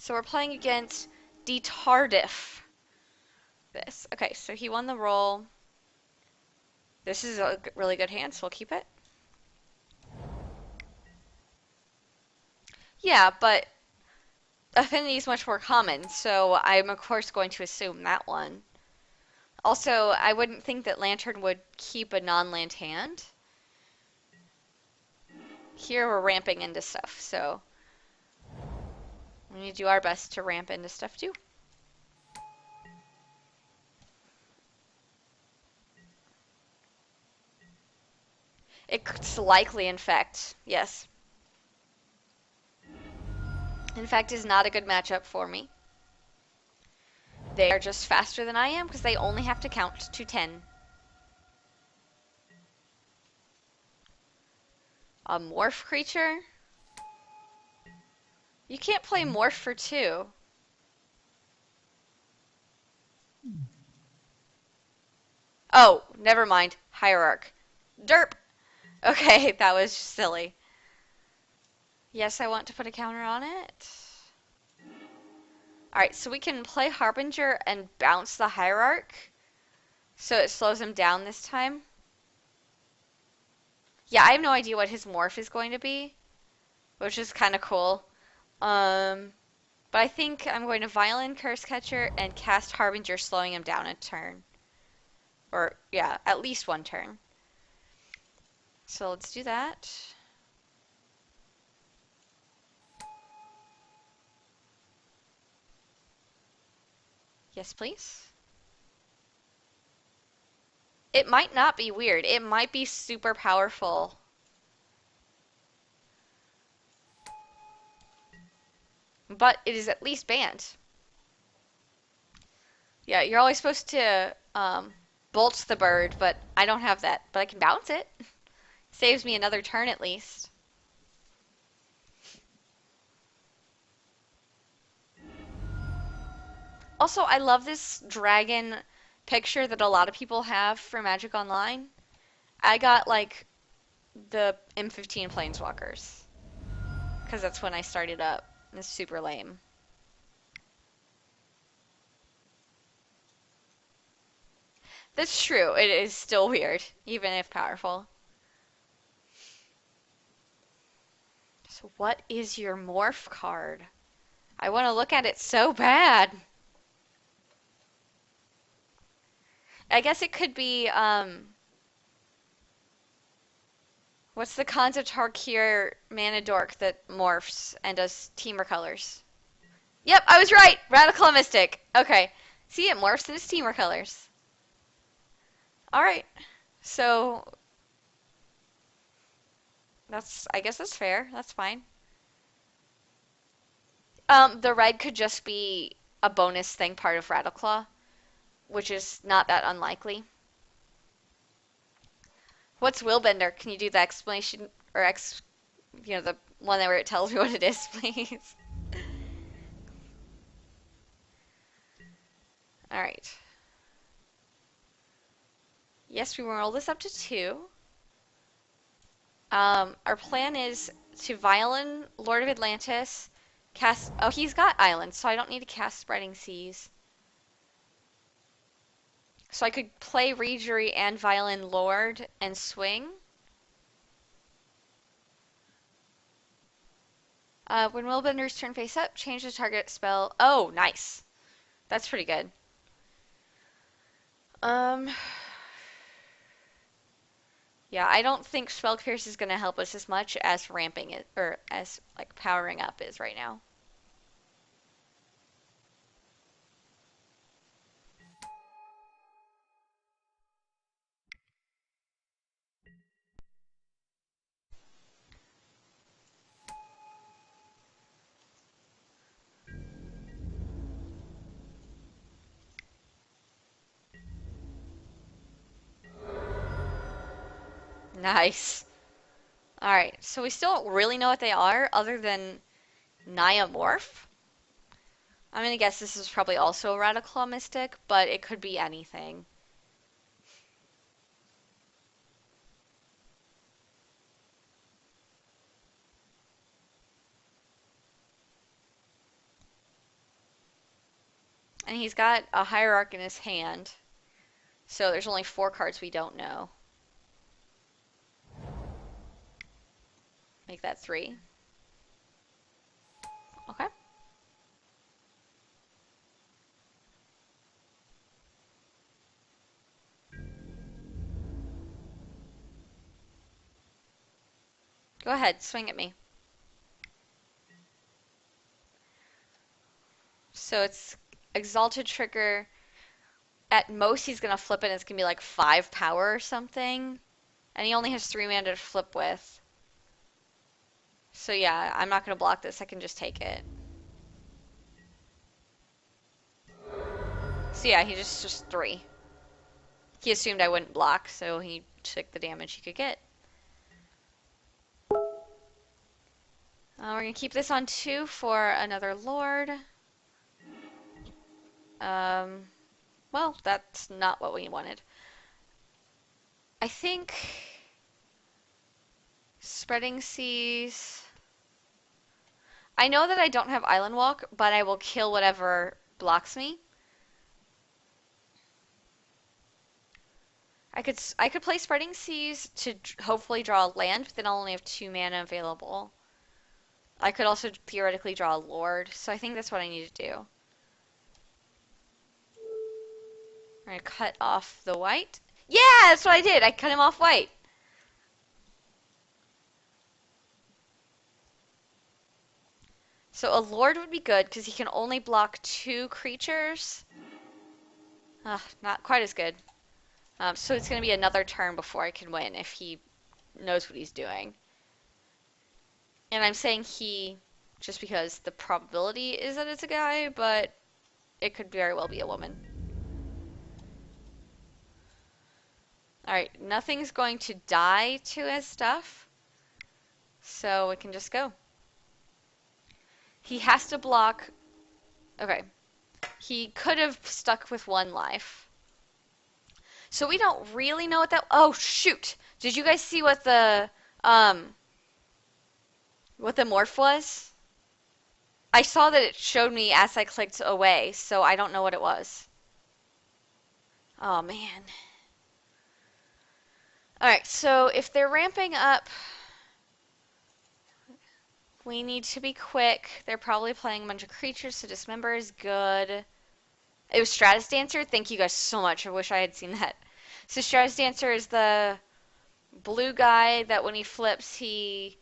So we're playing against D Tardif. This. Okay, so he won the roll. This is a really good hand, so we'll keep it. Yeah, but affinity is much more common, so I'm of course going to assume that one. Also, I wouldn't think that Lantern would keep a non-land hand. Here we're ramping into stuff, so we need to do our best to ramp into stuff too. It's likely infect, yes. Infect is not a good matchup for me. They are just faster than I am because they only have to count to 10. A morph creature? You can't play morph for 2. Oh, never mind. Hierarch. Derp! Okay, that was silly. Yes, I want to put a counter on it. Alright, so we can play Harbinger and bounce the Hierarch. So it slows him down this time. Yeah, I have no idea what his morph is going to be, which is kind of cool. But I think I'm going to Violin Curse Catcher and cast Harbinger, slowing him down a turn. Or, yeah, at least one turn. So let's do that. Yes, please. It might not be weird. It might be super powerful. But it is at least banned. Yeah, you're always supposed to bolt the bird, but I don't have that. But I can bounce it. Saves me another turn at least. Also, I love this dragon picture that a lot of people have for Magic Online. I got like the M15 Planeswalkers because that's when I started up. It's super lame. That's true. It is still weird, even if powerful. So what is your morph card? I want to look at it so bad. I guess it could be, what's the Khans Tarkir mana dork that morphs and does teamer colors? Yep, I was right! Radical Mystic. Okay. See, it morphs in its teamer colors. Alright. So, I guess that's fair. That's fine. The red could just be a bonus thing part of Rattleclaw, which is not that unlikely. What's Willbender? Can you do the explanation or the one where it tells me what it is, please? All right. Yes, we roll this up to 2. Our plan is to Violin Lord of Atlantis, cast. Oh, he's got islands, so I don't need to cast Spreading Seas. So I could play Reejery and Violin Lord and swing. When Willbender's turn face up, change the target spell. Oh, nice. That's pretty good. Yeah, I don't think Spell Pierce is going to help us as much as ramping it, or as, like, powering up is right now. Nice. Alright, so we still don't really know what they are, other than Naya Morph. I'm gonna guess this is probably also a Rattleclaw Mystic, but it could be anything. And he's got a hierarch in his hand. So there's only 4 cards we don't know. Make that 3. Okay. Go ahead, swing at me. So it's Exalted Trigger. At most, he's going to flip it, and it's going to be like 5 power or something. And he only has 3 mana to flip with. So yeah, I'm not going to block this. I can just take it. So yeah, he just 3. He assumed I wouldn't block, so he took the damage he could get. We're going to keep this on 2 for another Lord. Well, that's not what we wanted. I think Spreading Seas. I know that I don't have Island Walk, but I will kill whatever blocks me. I could play Spreading Seas to hopefully draw a land, but then I'll only have 2 mana available. I could also theoretically draw a Lord, so I think that's what I need to do. I'm gonna cut off the white. Yeah, that's what I did. I cut him off white. So a Lord would be good because he can only block 2 creatures. Not quite as good. So it's going to be another turn before I can win if he knows what he's doing. And I'm saying he just because the probability is that it's a guy, but it could very well be a woman. Alright, nothing's going to die to his stuff, so we can just go. He has to block... Okay. He could have stuck with 1 life. So we don't really know what that... Oh, shoot! Did you guys see what the morph was? I saw that it showed me as I clicked away, so I don't know what it was. Oh, man. Alright, so if they're ramping up, we need to be quick. They're probably playing a bunch of creatures, so Dismember is good. It was Stratus Dancer. Thank you guys so much. I wish I had seen that. So Stratus Dancer is the blue guy that when he flips, he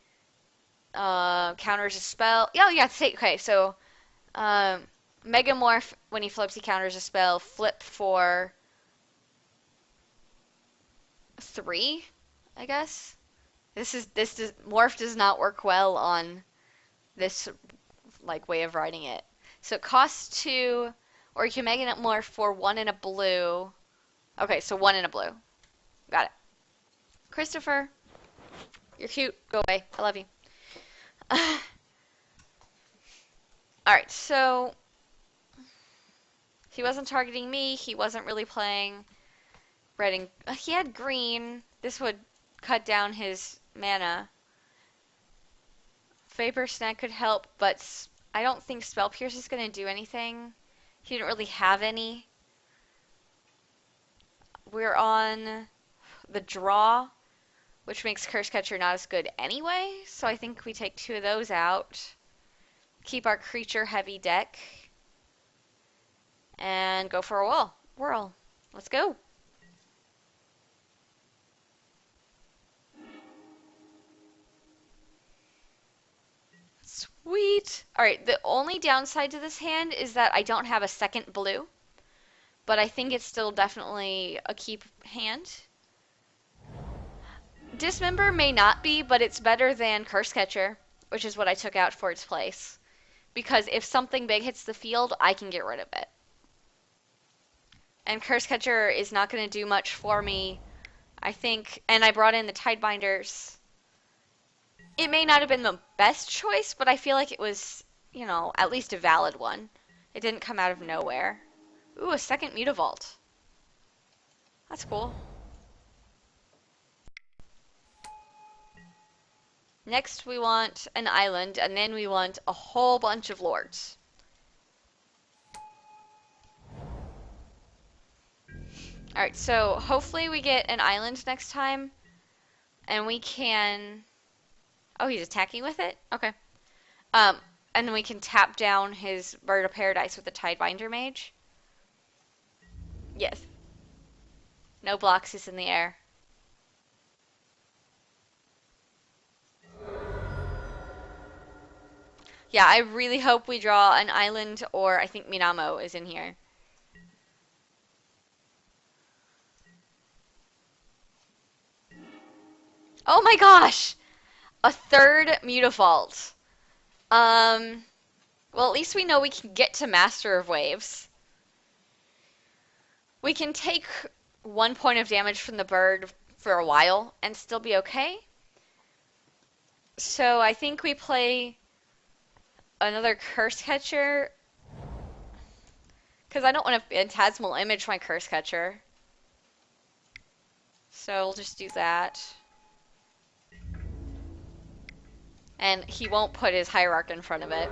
counters a spell. Oh, yeah, okay, so Mega Morph, when he flips, he counters a spell. Flip for 3, I guess. Morph does not work well on this like way of writing it. So it costs 2, or you can Mega Morph for 1 in a blue. Okay, so 1 in a blue. Got it. Christopher, you're cute. Go away. I love you. Alright, so he wasn't targeting me. He wasn't really playing red and... he had green. This would cut down his mana. Vapor Snag could help, but I don't think Spell Pierce is going to do anything. He didn't really have any. We're on the draw, which makes Curse Catcher not as good anyway, so I think we take 2 of those out. Keep our creature heavy deck. And go for a whirl. Let's go. Sweet. Alright, the only downside to this hand is that I don't have a second blue. But I think it's still definitely a keep hand. Dismember may not be, but it's better than Curse Catcher, which is what I took out for its place. Because if something big hits the field, I can get rid of it. And Curse Catcher is not going to do much for me, I think. And I brought in the Tidebinders. It may not have been the best choice, but I feel like it was, you know, at least a valid one. It didn't come out of nowhere. Ooh, a second Mutavault. That's cool. Next we want an island, and then we want a whole bunch of lords. Alright, so hopefully we get an island next time, and we can... Oh, he's attacking with it? Okay. Um, and then we can tap down his Bird of Paradise with the Tidebinder Mage. Yes. No blocks is in the air. Yeah, I really hope we draw an island, or I think Minamo is in here. Oh my gosh! A third Mutavault. Um, well, at least we know we can get to Master of Waves. We can take 1 point of damage from the bird for a while and still be okay. So I think we play another Curse Catcher, because I don't want to Phantasmal Image my Curse Catcher. So we'll just do that. And he won't put his Hierarch in front of it.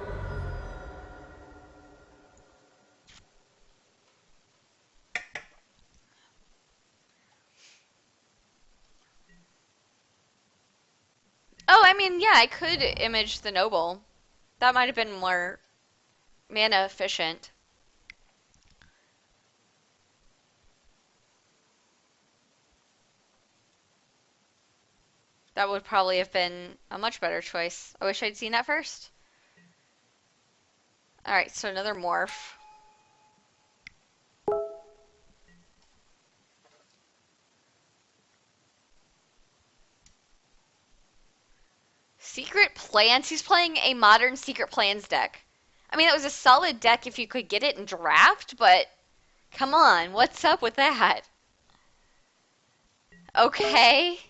Oh, I mean, yeah, I could image the Noble. That might have been more mana efficient. That would probably have been a much better choice. I wish I'd seen that first. Alright, so another morph. Secret Plans? He's playing a modern Secret Plans deck. I mean, it was a solid deck if you could get it in draft, but come on, what's up with that? Okay.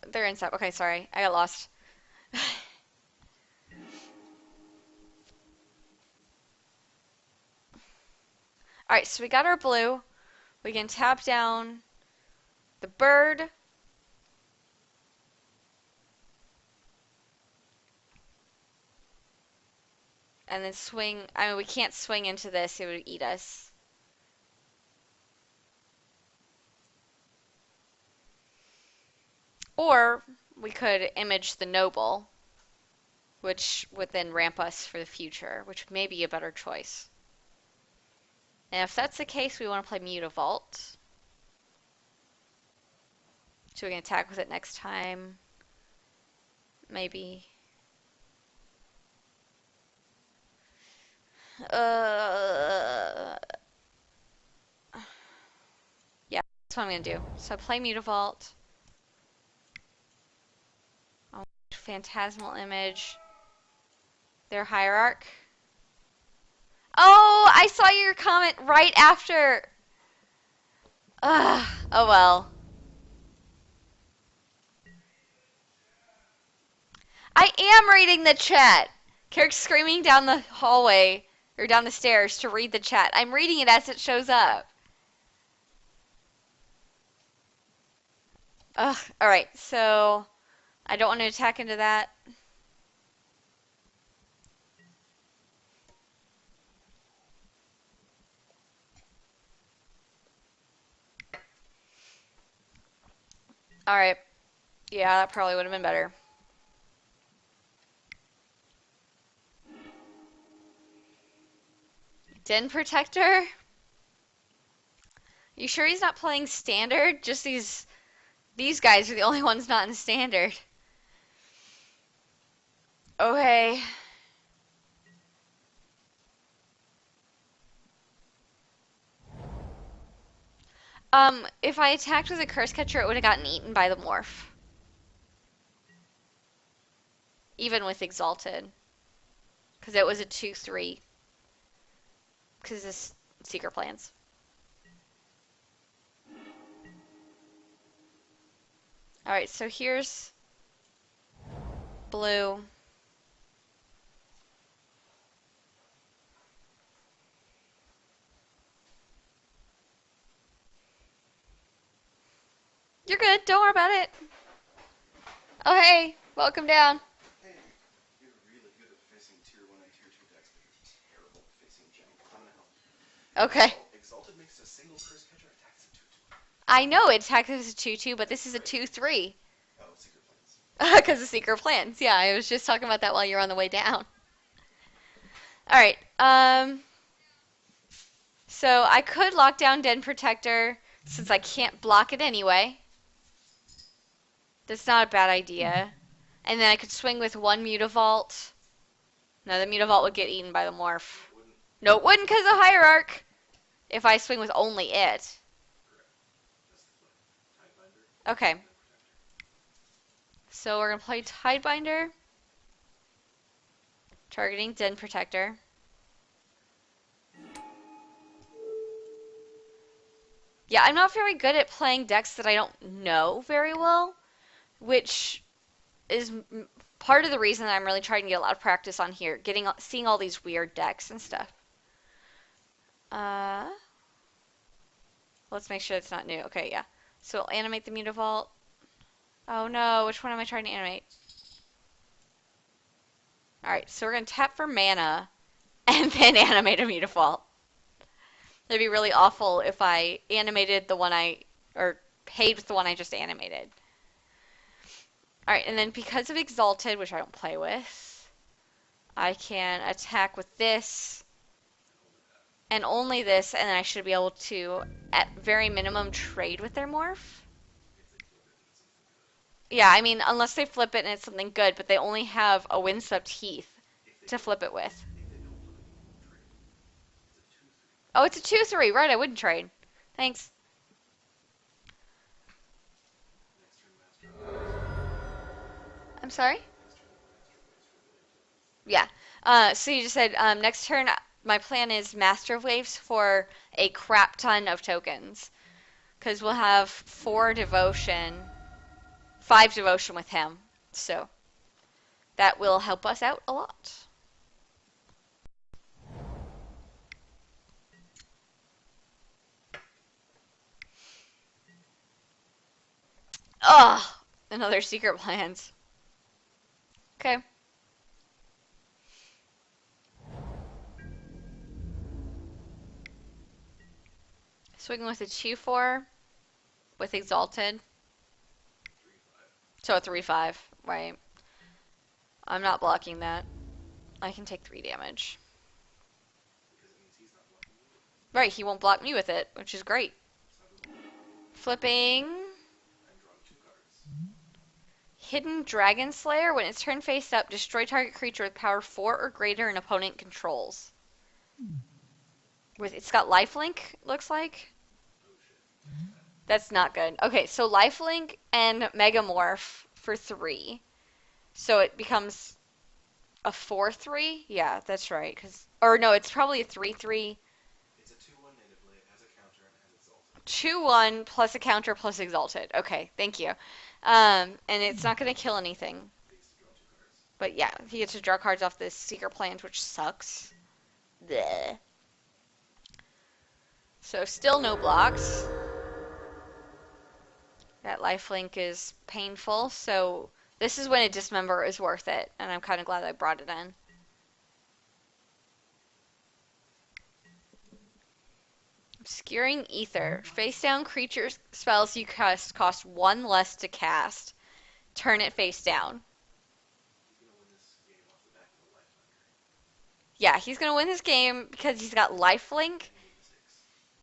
They're inside. Okay, sorry. I got lost. Alright, so we got our blue. We can tap down the bird. And then swing. I mean, we can't swing into this, it would eat us. Or we could image the noble, which would then ramp us for the future, which may be a better choice. And if that's the case, we want to play Mutavault. So we can attack with it next time. Maybe. Uh, yeah, that's what I'm going to do. So play Mutavault. Oh, Phantasmal Image. Their Hierarch. Oh, I saw your comment right after. Ugh, oh well. I am reading the chat. Carrick's screaming down the hallway, or down the stairs to read the chat. I'm reading it as it shows up. Ugh, alright, so I don't want to attack into that. Alright, yeah, that probably would have been better. Den Protector? You sure he's not playing standard? Just these guys are the only ones not in standard. Okay. If I attacked with a Curse Catcher, it would have gotten eaten by the Morph. Even with Exalted. Because it was a 2/3. Because this Secret Plans. Alright, so here's blue. You're good, don't worry about it. Oh, hey. Welcome down. Hey, you're really good at facing tier 1 and tier 2 decks, but you're terrible at facing junk. I'm gonna help. Okay. Exalted makes a single curse catcher attack as a 2-2. I know it attacked as a 2-2, but this is a 2-3. Oh, Secret Plans. Because of Secret Plans. Yeah, I was just talking about that while you were on the way down. Alright, so I could lock down Den Protector since I can't block it anyway. That's not a bad idea. And then I could swing with one Mutavault. No, the Mutavault would get eaten by the Morph. No, it wouldn't. No, it wouldn't because of Hierarch. If I swing with only it. Correct. That's the play. Tidebinder. Okay, Den Protector. so we're going to play Tidebinder. Targeting Den Protector. Yeah, I'm not very good at playing decks that I don't know very well, which is part of the reason that I'm really trying to get a lot of practice on here, seeing all these weird decks and stuff. Let's make sure it's not new. Okay, yeah. So I'll animate the Mutavault. Oh no, which one am I trying to animate? Alright, so we're going to tap for mana and then animate a Mutavault. It'd be really awful if I animated the one or paid with the one I just animated. Alright, and then because of Exalted, which I don't play with, I can attack with this and only this, and then I should be able to, at very minimum, trade with their Morph. Yeah, I mean, unless they flip it and it's something good, but they only have a Windswept Heath to flip it with. If they don't flip it, you won't trade. It's a 2-3. Oh, it's a 2-3. Right, I wouldn't trade. Thanks. Next turn, Master of Waves. I'm sorry? Next turn, Master of Waves for a billion tokens. Yeah. So you just said next turn, my plan is Master of Waves for a crap ton of tokens. Because we'll have 4 devotion, 5 devotion with him. So that will help us out a lot. Ugh! Another Secret Plans. Okay. Swinging with a 2-4 with Exalted. 3-5. So a 3-5, right. I'm not blocking that. I can take 3 damage. Because it means he's not blocking you with it. Right, he won't block me with it, which is great. Flipping. I'm drawing 2 cards. Hidden Dragon Slayer. When it's turned face up, destroy target creature with power 4 or greater an opponent controls. It's got lifelink, looks like. Oh shit. That's not good. Okay, so lifelink and Megamorph for 3. So it becomes a 4-3? Yeah, that's right. Or no, it's probably a 3-3. It's a 2-1 natively. It has a counter and it has Exalted. 2-1 plus a counter plus Exalted. Okay, thank you. And it's not going to kill anything. He gets to draw 2 cards. But yeah, he gets to draw cards off this Secret Plans, which sucks. Bleh. So still no blocks. That lifelink is painful, so this is when a Dismember is worth it, and I'm kind of glad I brought it in. Obscuring Ether. Face down creature spells you cast cost 1 less to cast. Turn it face down. He's gonna win this game off the back of a lifeliner. Yeah, he's going to win this game because he's got lifelink, And made mistakes.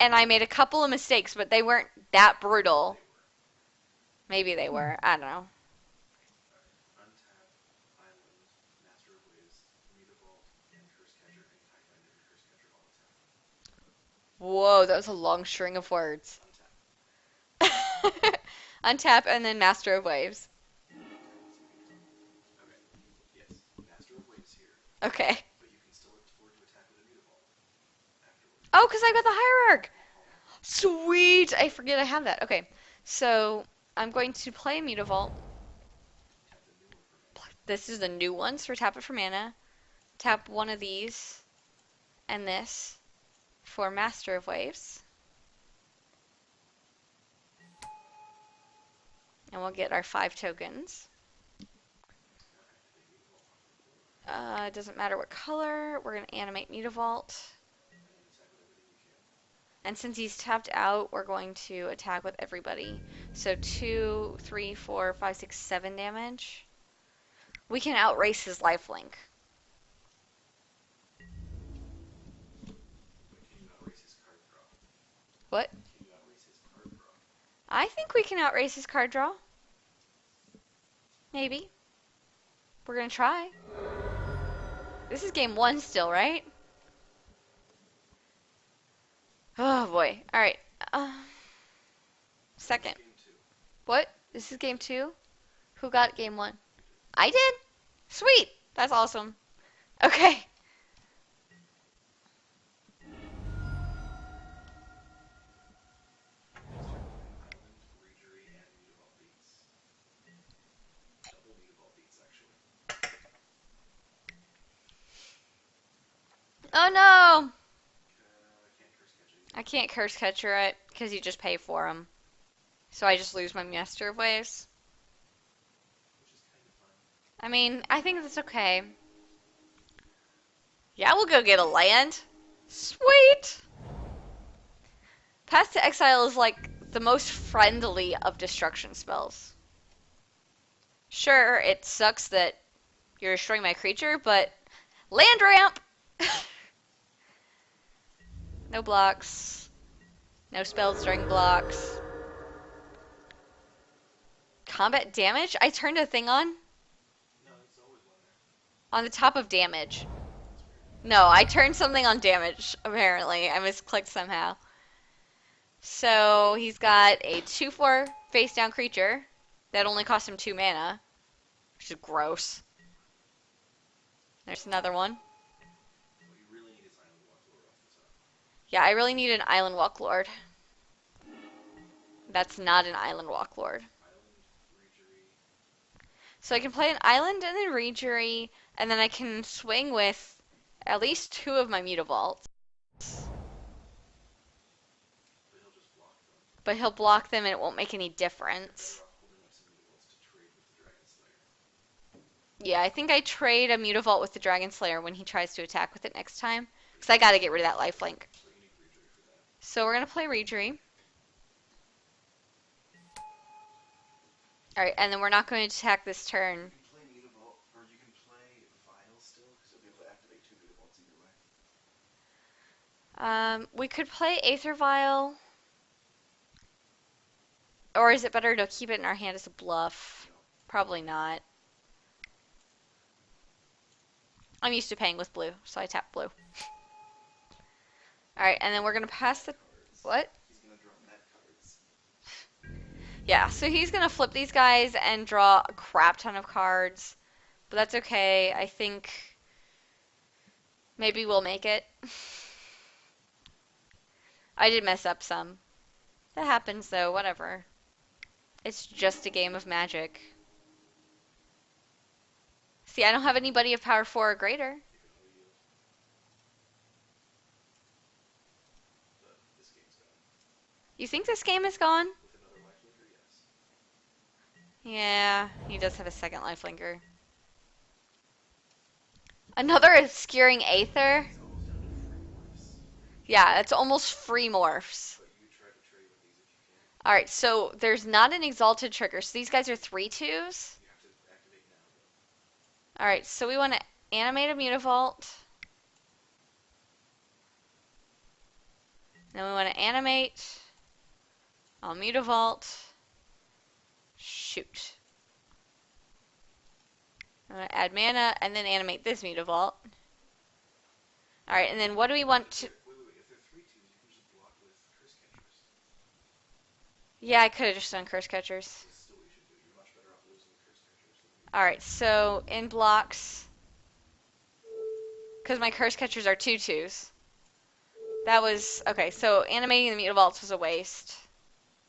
and I made a couple of mistakes, but they weren't that brutal. They were. Maybe they were. I don't know. Alright. Untap, Island, Master of Waves, Mutavault, and Curse Catcher, and Tidebinder and Curse Catcher all attack. Whoa, that was a long string of words. Untap. Untap and then Master of Waves. Okay. Yes. Master of Waves here. Okay. But you can still afford to attack with a Mutavault afterwards. Oh, because I got the Hierarch! Sweet! I forget I have that. Okay, so I'm going to play a Mutavault. Tap the new one for mana. This is the new one, so tap it for mana. Tap one of these and this for Master of Waves. And we'll get our 5 tokens. It doesn't matter what color. We're going to animate Mutavault. And attack with everything you can. And since he's tapped out, we're going to attack with everybody. So 2, 3, 4, 5, 6, 7 damage. We can outrace his lifelink. But can you outrace his card draw? What? Can you outrace his card draw? I think we can outrace his card draw. Maybe. We're going to try. This is game 1 still, right? Oh boy. Alright. Second. Game 2. What? This is game 2? Who got game 1? You did. I did? Sweet. That's awesome. Okay. Start playing Island, Regery, and Mutavault Beats. Double Mutavault Beats, actually. Oh no! Can't curse catch it I either. can't curse catcher it because you just pay for them. So I just lose my Master of Waves. Which is kind of fun. I mean, I think that's okay. Yeah, we'll go get a land. Sweet! Pass to Exile is like the most friendly of destruction spells. Sure, it sucks that you're destroying my creature, but land ramp! No blocks. No spells during blocks. Combat damage? I turned a thing on? No, it's always one there. On the top of damage. That's weird. No, I turned something on damage, apparently. I misclicked somehow. So he's got a 2/4 face down creature that only costs him 2 mana, which is gross. There's another one. What you really need is Island Walklord off the top. Yeah, I really need an Island Walklord. That's not an Island Walklord. Island, Regery. So I can play an Island and then Rejury, and then I can swing with at least 2 of my Mutavaults. But he'll just block them. But he'll block them and it won't make any You're better difference. off holding up some Mutavaults to trade with the Dragon Slayer. Yeah, I think I trade a Mutavault with the Dragon Slayer when he tries to attack with it next time. Because I gotta get rid of that lifelink. But you need Regery for that. So we're gonna play Rejury. Alright, and then we're not going to attack this turn. You can play Mutavault, or you can play Vial still, because you'll be able to activate 2 Mutavaults either way. We could play Aether Vial. Or is it better to keep it in our hand as a bluff? No. Probably not. I'm used to paying with blue, so I tap blue. Alright, and then we're gonna pass the... Cards. What? He's gonna draw net cards. Yeah, so he's gonna flip these guys and draw a crap ton of cards. But that's okay. I think maybe we'll make it. I did mess up some. That happens though, whatever. It's just a game of Magic. See, I don't have anybody of power 4 or greater. You can auto yield. But this game's gone. You think this game is gone? With another lifelinker, yes. Yeah, he does have a second lifelinker. Another obscuring Aether? It's almost down to free morphs. Yeah, it's almost free morphs. But you try to trade with these if you can. Alright, so there's not an exalted trigger, so these guys are 3/2s. You have to activate now, though. Alright, so we want to animate a Mutavault. Then we want to animate a Mutavault. Shoot. I'm going to add mana and then animate this Mutavault. Alright, and then what do we want to... Wait. If they're 3/2s, you can just block with Curse Catchers. Yeah, I could have just done Curse Catchers. This is still what you should do. You're much better off losing Curse Catchers than Mutavault. Alright, so in blocks... Because my Curse Catchers are 2/2s. That was... Okay, so animating the Mutavaults was a waste.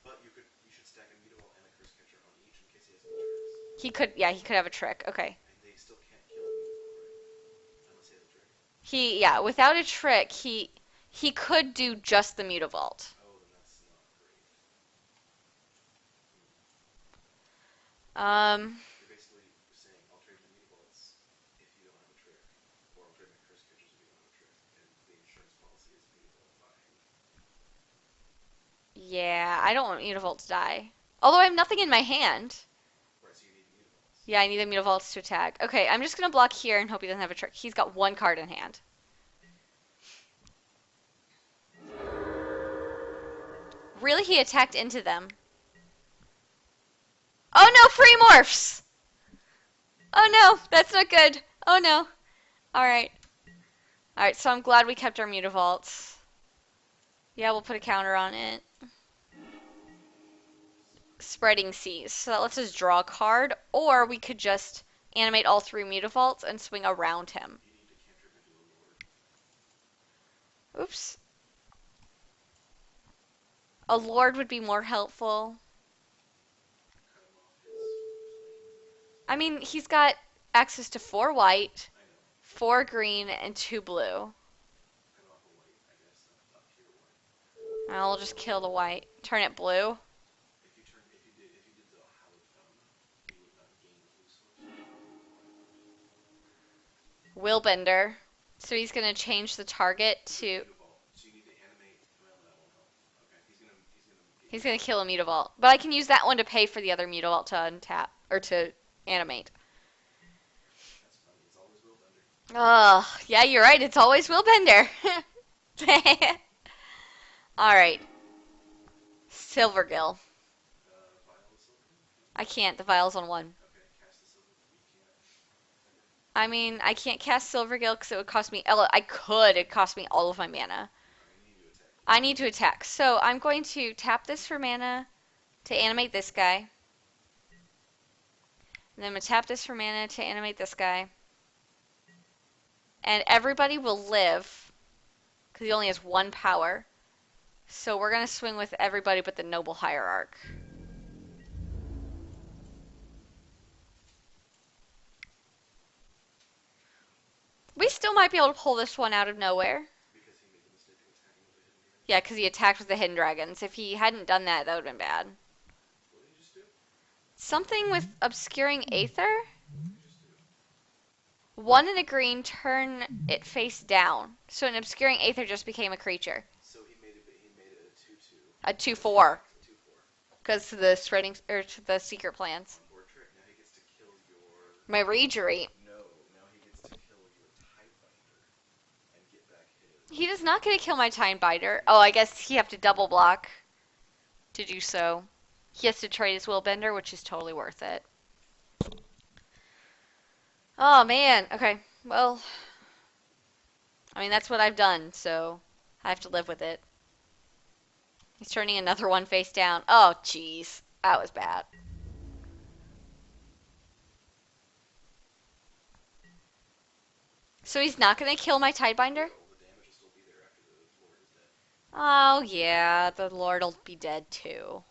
But you should stack a Mutavault and a Curse Catcher on each in case he has any tricks. He could... Yeah, he could have a trick. Okay. And they still can't kill a Mutavault, right? Unless he has a trick. Yeah, without a trick, he could do just the Mutavault. Oh, then that's not great. Um, You're basically saying, I'll trade the Mutavaults if you don't have a trick. Yeah, I don't want Mutavault to die. Although I have nothing in my hand. Right, so you need Mutavaults. Yeah, I need the Mutavaults to attack. Okay, I'm just gonna block here and hope he doesn't have a trick. He's got one card in hand. Really, he attacked into them. Oh no, free morphs! Oh no, that's not good. Oh no. Alright. Alright, so I'm glad we kept our Mutavaults. Yeah, we'll put a counter on it. Spreading Seas. So that lets us draw a card, or we could just animate all three Mutavaults and swing around him. You need to cantrip into a Lord. Oops. A Lord would be more helpful. Cut him off his flanking units. I mean, he's got access to 4 white, I know. 4 green, and 2 blue. Cut off a white, I guess. Up here white. I'll just kill the white. Turn it blue. If you did the hallowed thumb, you would not gain the blue source. You would gain the white. Willbender. So he's going to change the target This is to... Mutavault, so you need to animate. Well, that won't help. Okay, he's gonna gain He's the going to white. kill a Mutavault. But I can use that one to pay for the other Mutavault to untap. Or to animate. That's funny. It's always Willbender. Oh, yeah, you're right. It's always Willbender. Alright. Silvergill. Vial of Silvergill? Can I can't. The vial's on 1. Okay, cast the silver. You can't. I mean, I can't cast Silvergill because it would cost me... I could. It'd cost me all of my mana. Alright, you need to attack. I need to attack. So I'm going to tap this for mana to animate this guy. And then I'm going to tap this for mana to animate this guy. And everybody will live because he only has 1 power. So we're going to swing with everybody but the Noble Hierarch. We still might be able to pull this one out of nowhere. Because he made the mistake of attacking with the hidden dragon. Yeah, because he attacked with the Hidden Dragons. If he hadn't done that, that would have been bad. What did he just do? Something with Obscuring Aether? What did he just do? 1 and a green, turn it face down. So an Obscuring Aether just became a creature. So he made it a 2/2. A 2/4. A 2/4. Because the spreading, or the secret plans. On board trick. Now he gets to kill your. My Regery. No, now he gets to kill your Tidebinder and get back his. He does not get to kill my Tidebinder. Oh, I guess he have to double block to do so. He has to trade his Willbender, which is totally worth it. Oh, man. Okay. Well, I mean, that's what I've done, so I have to live with it. He's turning another one face down. Oh, jeez. That was bad. So he's not going to kill my Tidebinder? Well, the damage will still be there after the Lord is dead. Oh, yeah. The Lord'll be dead, too.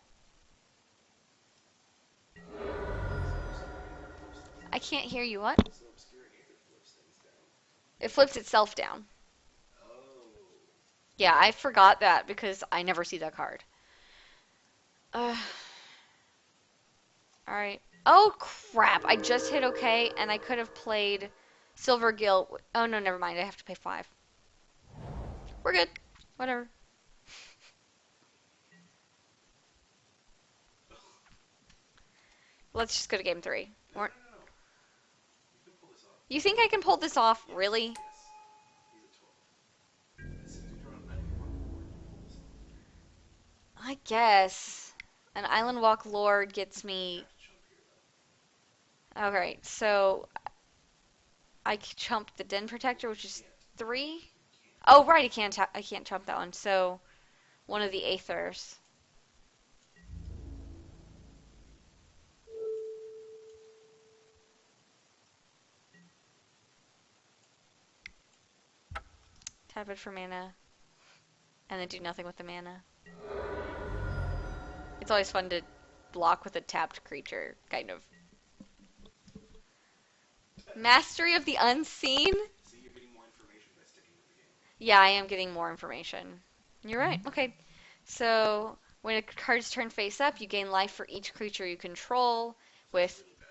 I can't hear you. What? So obscuring aether flips things down. It flips itself down. Oh. Yeah, I forgot that because I never see that card. Uh, Alright. Oh, crap. I just hit okay, and I could have played Silvergill. Oh, no, never mind. I have to pay 5. We're good. Whatever. Let's just go to game 3. No, no, no, no. You can pull this off. You think I can pull this off? Yes, Really? yes. He's at 12. As soon as you draw an Island Walk Lord, you pull this off. I guess. An Island Walk Lord gets You me... have to chump here, though. Alright, so... I chump the Den Protector, which You is can't. 3? You can't. Oh, right, I can't chump that one. So, one of the Aethers. Tap it for mana. And then do nothing with the mana. It's always fun to block with a tapped creature, kind of. Mastery of the Unseen? See, you're getting more information by sticking with the game. Yeah, I am getting more information. You're right. Okay. So, when a card's turned face up, you gain life for each creature you control. With Really bad.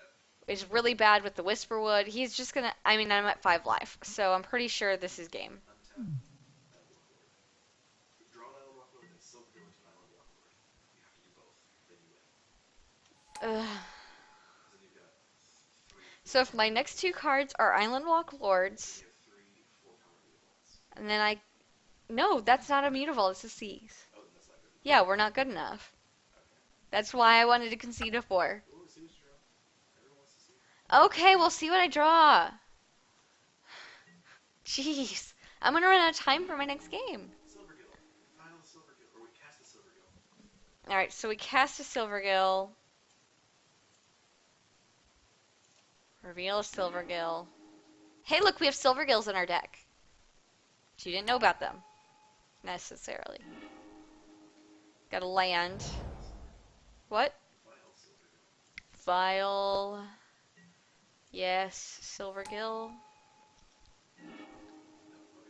is really bad with the Whisperwood. He's just gonna. I mean, I'm at 5 life, so I'm pretty sure this is game. Untap Island Walk Lord. Draw an Island Walk Lord, then Silvergill into an Island Walk Lord. Ugh. Because then you've got So three if my power next two mutavaults. cards are Island Walk So Lords, you have three 4 power mutavaults. and then I no, that's not a Mutavault. It's a Seas. Oh, then that's not good enough. Yeah, we're not good enough. Okay. That's why I wanted to concede a 4. Ooh, see what you draw. Everyone wants to see. Okay, we'll see what I draw. Jeez, I'm gonna run out of time for my next game. Silvergill. Final Silvergill. Or wait, cast a Silvergill. All right, so we cast a Silvergill, reveal a Silvergill. Hey, look, we have Silvergills in our deck. You didn't know about them necessarily. Got a land. Vile Silvergill. What? Vile Silvergill. Vile. Yes, Silvergill. No,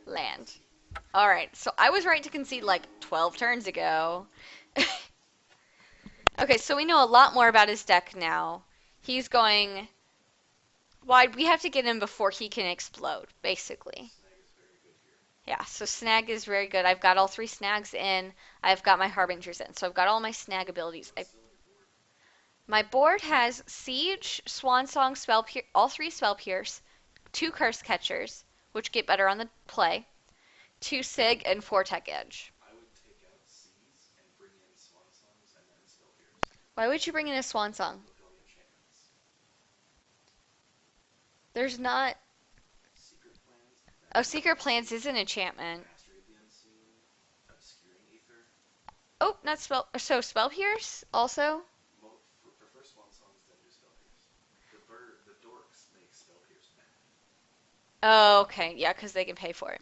okay. Land. Concede. Alright, so I was right to concede like 12 turns ago. Okay, so we know a lot more about his deck now. He's going wide. We have to get him before he can explode, basically. Snag is very good here. Yeah, so snag is very good. I've got all 3 snags in. I've got my harbingers in. So I've got all my snag abilities. What's still on your board? My board has Siege, Swan Song, all 3 Spell Pierce, 2 Curse Catchers, which get better on the play, 2 Sig, and 4 Tech Edge. I would take out Seas and bring in Swan Songs and then Spell Pierce. Why would you bring in a Swan Song? Look at all the enchantments. There's not. Secret Plans, Oh, Mastery of Secret the Plans Unseen, is an enchantment. Mastery of the Unseen, Obscuring Ether. Oh, not Spell. So Spell Pierce also? Prefer Swan Songs than do Spell Pierce. The dorks make Spell Pierce bad. Oh, okay. Yeah, because they can pay for it.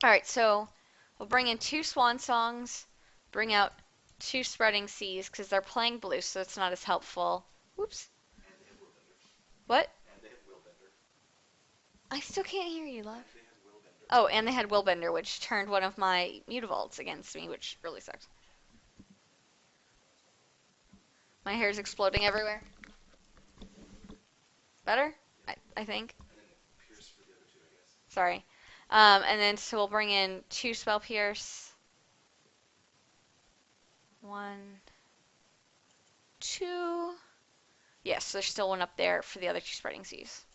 Alright, so we'll bring in 2 Swan Songs, bring out 2 Spreading Seas, because they're playing blue, so it's not as helpful. Whoops. And they have Willbender. What? And they have Willbender. I still can't hear you, love. And they have Willbender. Oh, and they had Willbender, which turned one of my Mutavaults against me, which really sucks. My hair's exploding everywhere. Better? I think. And then Pierce for the other two, I guess. Sorry. And then so we'll bring in 2 Spell Pierce. 1, 2. Yes, there's still one up there for the other 2 Spreading Seas.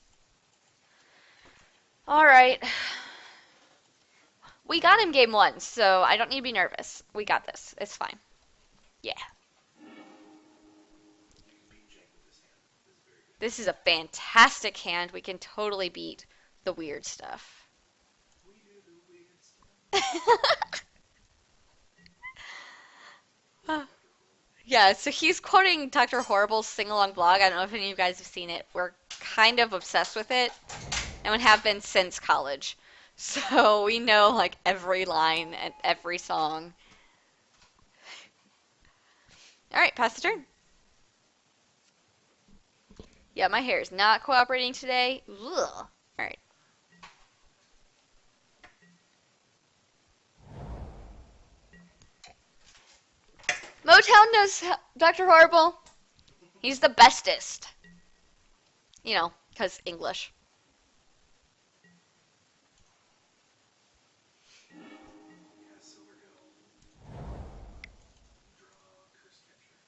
Alright. We got him game 1, so I don't need to be nervous. We got this. It's fine. Yeah. You can beat Jank with this hand. This is very good. This is a fantastic hand. We can totally beat the weird stuff. We do the weird stuff. Yeah, so he's quoting Dr. Horrible's sing-along blog. I don't know if any of you guys have seen it. We're kind of obsessed with it, and we have been since college. So we know like every line and every song. All right, pass the turn. Yeah, my hair is not cooperating today. Ugh. All right. Motown knows Dr. Horrible. He's the bestest. You know, because English. Yeah, Silvergill. Draw Curse Catcher.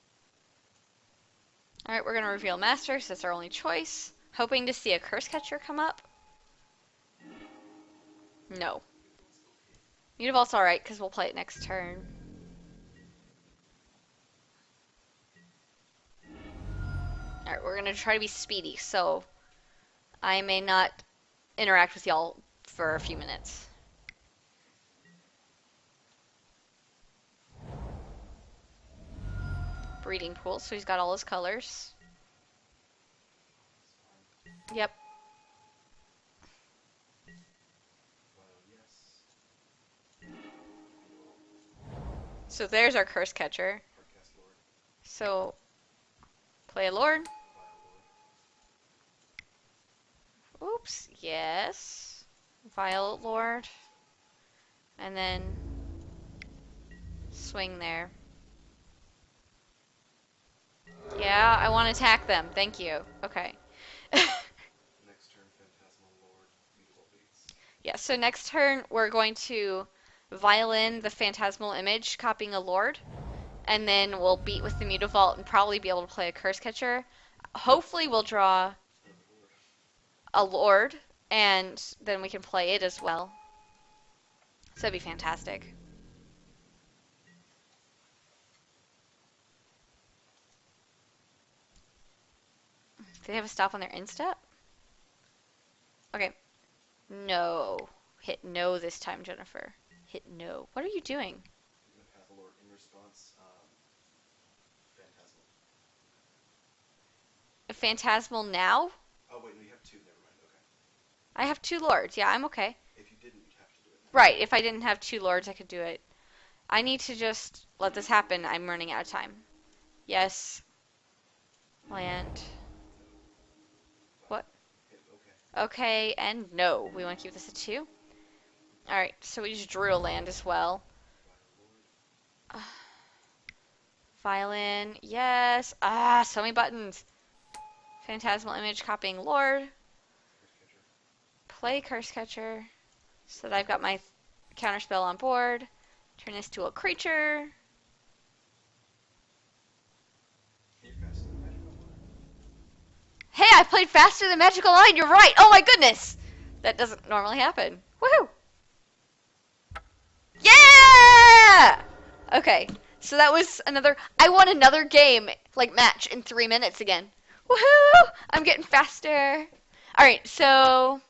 All right, we're going to reveal Masters. That's our only choice. Hoping to see a Curse Catcher come up. No. Mutavault's okay. Mutavault's alright, because we'll play it next turn. Alright, we're going to try to be speedy, so I may not interact with y'all for a few minutes. Breeding pool, so he's got all his colors. It's fine. Yep. Yes. So there's our Curse Catcher. Hardcast Lord. So, play a Lord. Vile Lord. Oops, yes. Violet Lord. And then swing there. Yeah, I want to attack them. Thank you. Okay. Next turn, Phantasmal Lord. Mutavault Bates. Yeah, so next turn we're going to violin the phantasmal image, copying a lord, and then we'll beat with the Mutavault and probably be able to play a Curse Catcher. Hopefully, we'll draw Another lord. a Lord, and then we can play it as well. So that'd be fantastic. Do they have a stop on their instep? Okay. No. Hit no this time, Jennifer. Hit no. What are you doing? I'm gonna Pathalord in response. Phantasmal. A Phantasmal now? Oh wait, no, you have two. Never mind. Okay. I have two Lords. Yeah, I'm okay. If you didn't, you'd have to do it now. Right, if I didn't have two Lords, I could do it. I need to just let this happen. I'm running out of time. Yes. Land. No. What? What? Hit. Okay. Okay, and no. We want to keep this at two? Alright, so we just drew a land as well. Vile lord. Violin. Yes. Ah, so many buttons. Phantasmal image copying Lord. Curse catcher. Play Curse Catcher. So that I've got my counterspell on board. Turn this to a creature. You're faster than magic online. Hey, I played faster than Magical Line. You're right. Oh my goodness. That doesn't normally happen. Woohoo. Yeah! Okay. So that was another. I won another game, like match, in 3 minutes again. Woohoo! I'm getting faster. All right. So